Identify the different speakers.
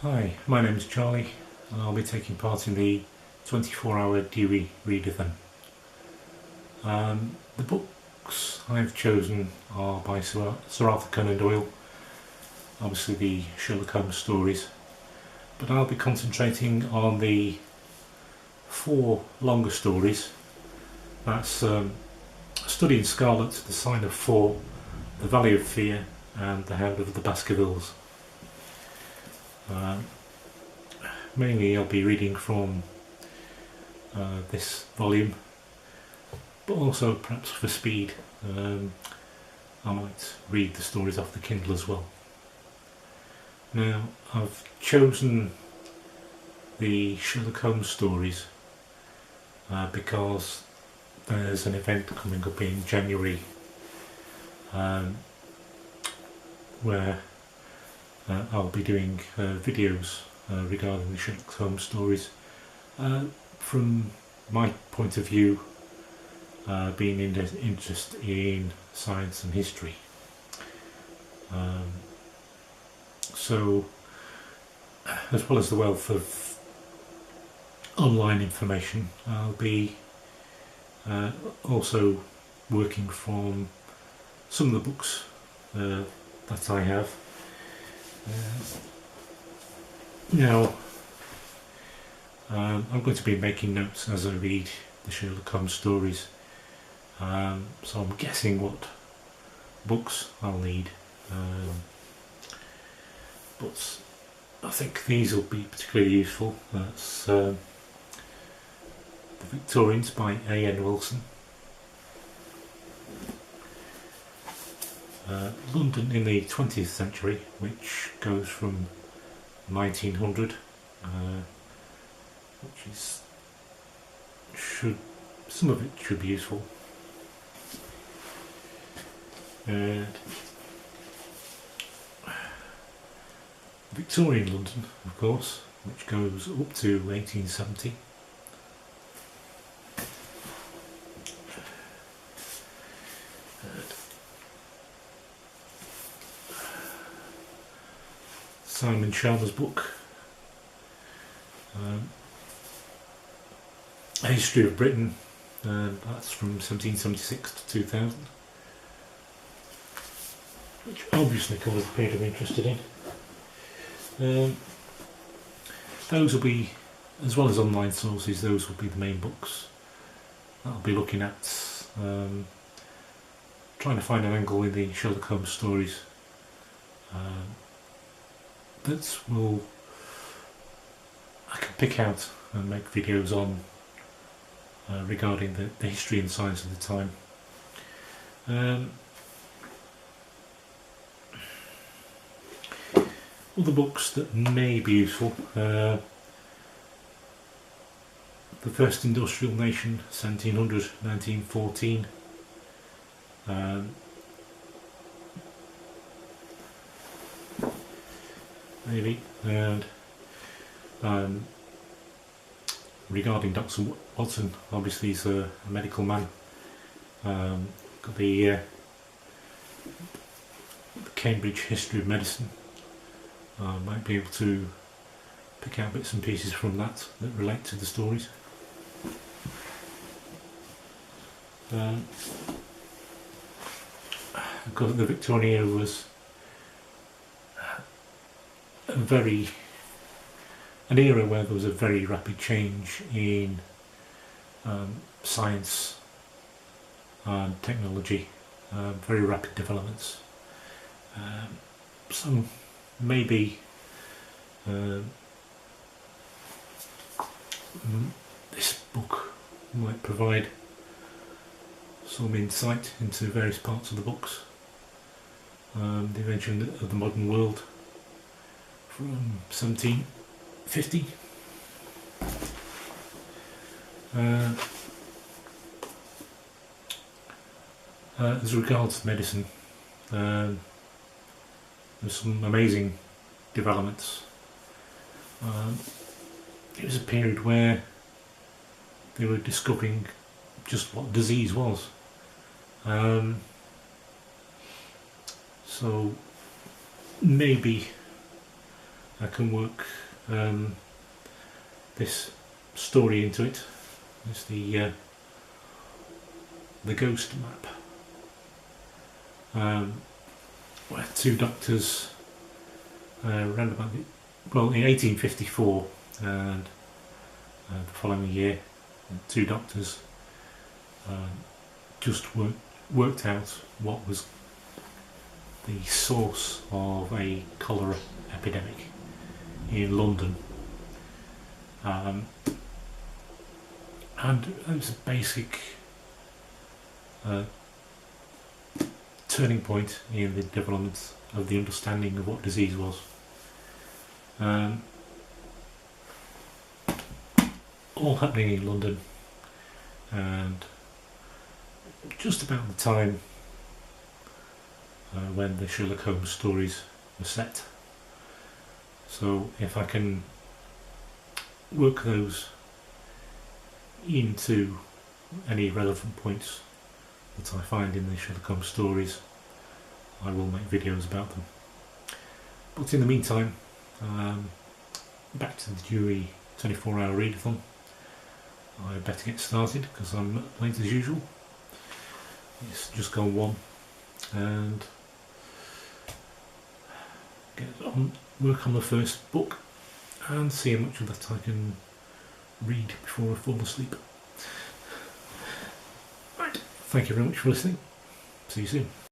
Speaker 1: Hi, my name is Charlie and I'll be taking part in the 24-hour Dewey Readathon. The books I've chosen are by Sir Arthur Conan Doyle, obviously the Sherlock Holmes stories, but I'll be concentrating on the 4 longer stories. That's Study in Scarlet, The Sign of Four, The Valley of Fear and The Hound of the Baskervilles. Mainly I'll be reading from this volume, but also perhaps for speed I might read the stories off the Kindle as well. Now I've chosen the Sherlock Holmes stories because there's an event coming up in January where I'll be doing videos regarding the Sherlock Holmes stories from my point of view, being interested in science and history. So as well as the wealth of online information, I'll be also working from some of the books that I have. Now, I'm going to be making notes as I read the Sherlock Holmes stories, so I'm guessing what books I'll need, but I think these will be particularly useful. That's The Victorians by A.N. Wilson, London in the 20th century, which goes from 1900, which is some of it should be useful, and Victorian London, of course, which goes up to 1870. Simon Schama's book, A History of Britain, that's from 1776 to 2000, which obviously covers the period I'm interested in. Those will be, as well as online sources, those will be the main books that I'll be looking at, trying to find an angle in the Sherlock Holmes stories that I can pick out and make videos on regarding the history and science of the time. Other books that may be useful: The First Industrial Nation, 1700–1914. Maybe, and regarding Dr. Watson, obviously he's a medical man. Got the Cambridge History of Medicine. Might be able to pick out bits and pieces from that relate to the stories. Because the Victorian era was an era where there was a very rapid change in science and technology, very rapid developments. So maybe this book might provide some insight into various parts of the books. The invention of the modern world from 1750. As regards medicine, there's some amazing developments. It was a period where they were discovering just what disease was. So maybe I can work this story into it. It's the ghost map, where two doctors around about in 1854 and the following year, two doctors just worked out what was the source of a cholera epidemic in London, and it was a basic turning point in the development of the understanding of what disease was. All happening in London, and just about the time when the Sherlock Holmes stories were set. So if I can work those into any relevant points that I find in the Sherlock Holmes stories, I will make videos about them. But in the meantime, back to the Dewey 24-hour readathon. I better get started because I'm late as usual. It's just gone 1, and get on, work on the first book and see how much of that I can read before I fall asleep. Right, thank you very much for listening. See you soon.